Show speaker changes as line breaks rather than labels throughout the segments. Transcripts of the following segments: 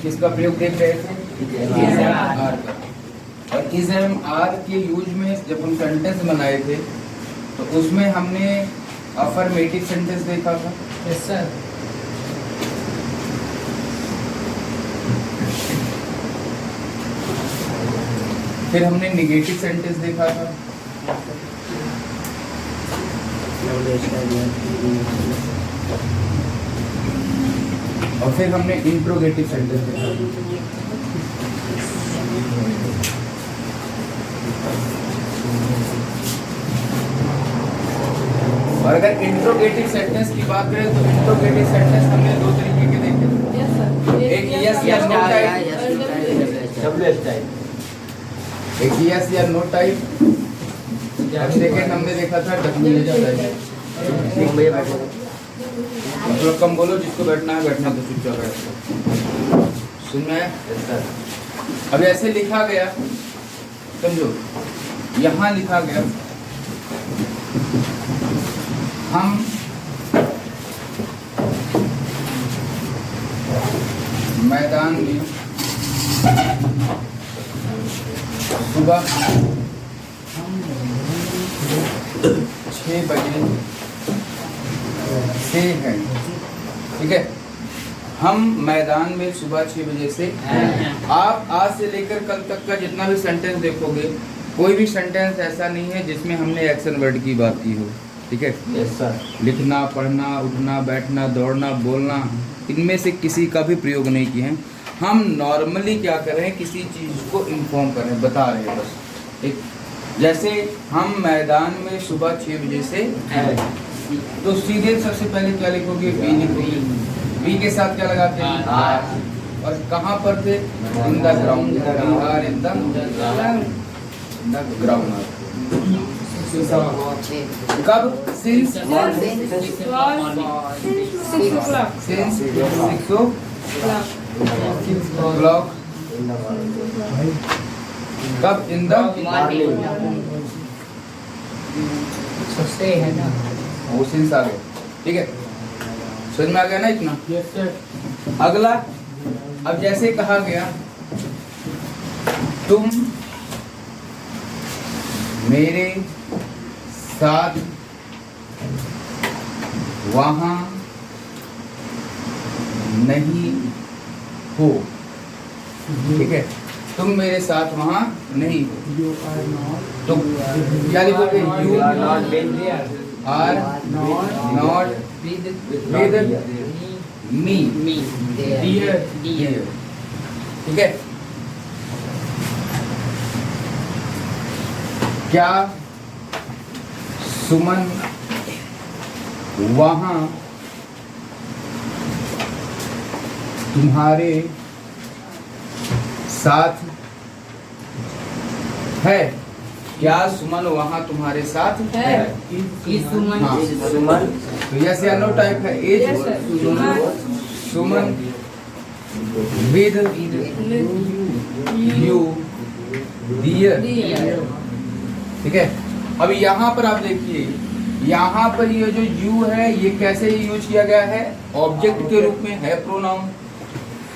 किसका प्रयोग देख रहे थे? आर का। और इज एम आर के यूज में जब हम सेंटेंस बनाए थे तो उसमें हमने अफर्मेटिव सेंटेंस देखा था।
Yes sir.
फिर हमने निगेटिव सेंटेंस देखा था। और फिर हमने इंट्रोगेटिव सेंटेंस देखा। और अगर इंट्रोगेटिव सेंटेंस की बात करें तो इंट्रोगेटिव सेंटेंस हमने दो तरीके के देखे थे।
Yes sir.
एक यस या नो टाइप, एक यस या नो टाइप। सेकेंड हमने देखा था डब्ल्यू टाइप। मतलब कम बोलो, जिसको बैठना है बैठना, तो चुपचाप बैठो। सुन में आया? अब ऐसे लिखा गया, समझो, यहाँ लिखा गया हम मैदान में सुबह 6 बजे से हैं। ठीक है, हम मैदान में सुबह 6 बजे से हैं। आप आज से लेकर कल तक का जितना भी सेंटेंस देखोगे, कोई भी सेंटेंस ऐसा नहीं है जिसमें हमने एक्शन वर्ड की बात की हो। ठीक है?
Yes sir.
लिखना, पढ़ना, उठना, बैठना, दौड़ना, बोलना, इनमें से किसी का भी प्रयोग नहीं किए हैं। हम नॉर्मली क्या कर रहे हैं, किसी चीज़ को इन्फॉर्म कर रहे हैं, बता रहे हैं बस। एक जैसे हम मैदान में सुबह 6 बजे से हैं, तो सीधे सबसे पहले क्या लिखोगे? बी लिखोगे। बी के साथ क्या लगाते हैं? आर। और कहाँ पर थे? In the ground. We are in the ground. कब? Since 6 o'clock। कब? In the morning.
सस्ते है ना,
वो सिंस आ गए। ठीक है, समझ में आ गया ना इतना?
Yes sir.
अगला, अब जैसे कहा गया तुम मेरे साथ वहां नहीं हो। ठीक है, तुम मेरे साथ वहां नहीं हो,
यू आर नॉट,
तो क्या लिखोगे? You
are not
with me.
Dear.
ठीक है, क्या सुमन वहां तुम्हारे साथ है? क्या सुमन वहां तुम्हारे साथ है? हाँ,
सुमन।
तो यस या नो टाइप है। Is Suman with you dear. ठीक है, अब यहाँ पर आप देखिए, यहाँ पर ये जो यू है ये कैसे यूज किया गया है? ऑब्जेक्ट के रूप में है, प्रोनाउन।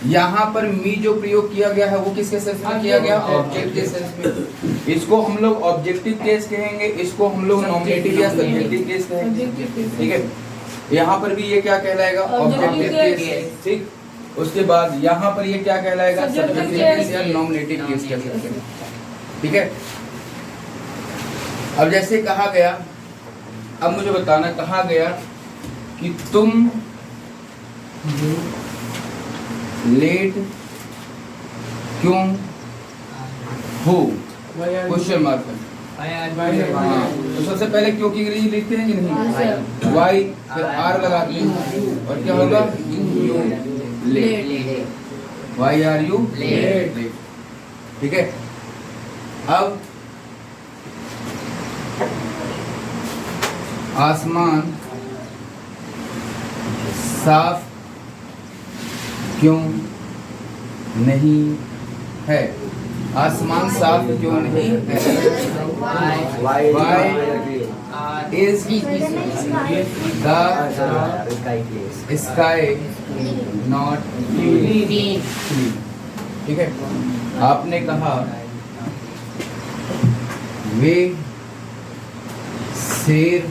यहाँ पर मी जो प्रयोग किया गया है वो किसके सेंस में किया गया? ऑब्जेक्ट के सेंस में। इसको हम लोग ऑब्जेक्टिव केस कहेंगे, इसको हम लोग नॉमिनेटिव या सब्जेक्टिव केस कहेंगे। ठीक है, यहाँ पर भी ये क्या कहलाएगा? Objective case. ठीक, उसके बाद यहाँ पर ये क्या कहलाएगा? सब्जेक्टिव केस या नॉमिनेटिव केस कह सकते हैं। ठीक है, अब जैसे कहा गया, अब मुझे बताना, कहा गया कि तुम लेट क्यों हो? क्वेश्चन मार्क है। तो सबसे पहले क्यों की अंग्रेजी लिखते हैं कि नहीं? वाई, फिर आर लगाते हैं और क्या होगा? You late. Why are you late. ठीक है, अब आसमान साफ क्यों नहीं है? आसमान साफ क्यों नहीं है? Why is the sky not
Clean.
Clean. ठीक है, आपने कहा वे शेर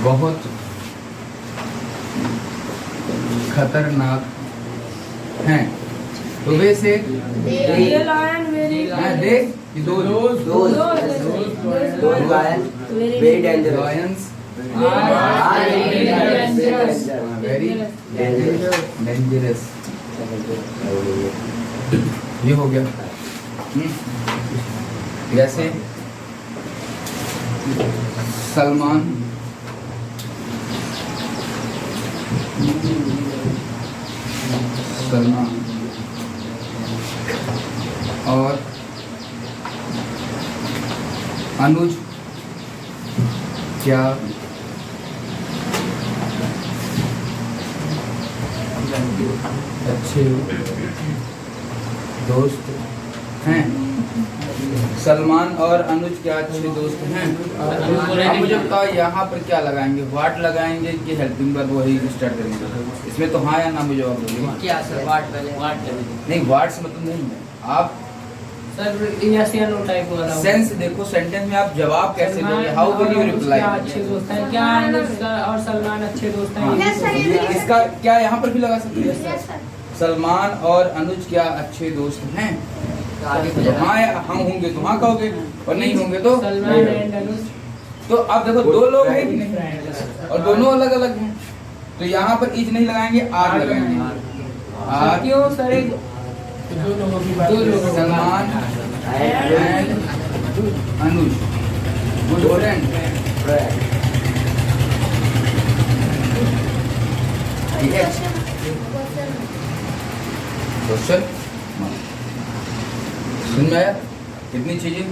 बहुत खतरनाक हैं। तो वे शेर
The lion very
देख
Those
lion very dangerous.
Lions
dangerous.
Very
Dangerous.
Dangerous. ये हो गया। जैसे सलमान और अनुज क्या अच्छे दोस्त हैं? सलमान और अनुज क्या अच्छे दोस्त हैं? अब मुझे बताओ यहाँ पर क्या लगाएंगे, वाट लगाएंगे कि हेल्पिंग वर्ब वही स्टार्ट करेंगे? इसमें तो हाँ या ना में जवाब दोगे।
क्या सर वाट पहले
नहीं, वाट से मतलब नहीं है, आप
सर यस या नो टाइप वाला
सेंस देखो, सेंटेंस में आप जवाब कैसे दोगे, हाउ विल यू रिप्लाई?
अच्छे दोस्त हैं क्या अनुज और सलमान अच्छे दोस्त हैं?
Yes, sir.
इसका क्या यहाँ पर भी लगा सकते हैं?
Yes, sir.
सलमान और अनुज क्या अच्छे दोस्त हैं? तो हाँ या हाँ होंगे तो हाँ कहोगे, और नहीं होंगे तो
सलमान एंड अनुज
तो आप देखो दो लोग हैं कि नहीं, और दोनों अलग अलग हैं, तो यहाँ पर इज नहीं लगाएंगे, आर लगाएंगे। आर
क्यों सर एक दो लोगों की बात
Salman and Anuj good friend. ठीक है, क्वेश्चन सुन में आया कितनी चीजें?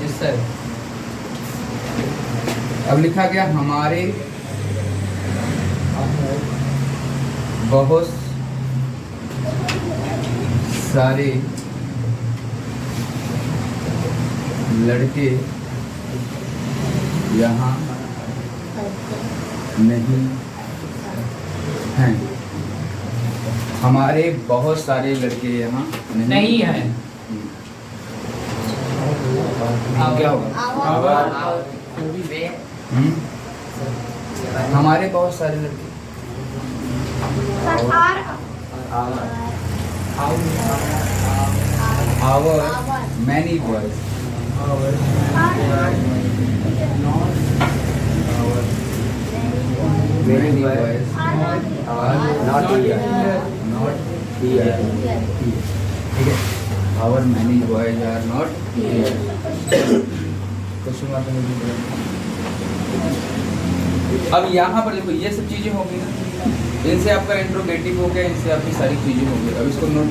यस सर
अब लिखा गया हमारे बहुत सारे लड़के यहाँ नहीं हैं। हमारे बहुत सारे लड़के यहाँ
नहीं है
क्या होगा? हम्म? हमारे बहुत सारे लड़के our many boys many boys are
Not here.
not
Here.
ठीक है, our many boys are not here। Question mark में भी अब यहाँ पर देखो ये सब चीजें हो गई ना, इनसे आपका इंट्रोगेटिव हो गया, इनसे आपकी सारी चीजें हो गई। अब इसको नोट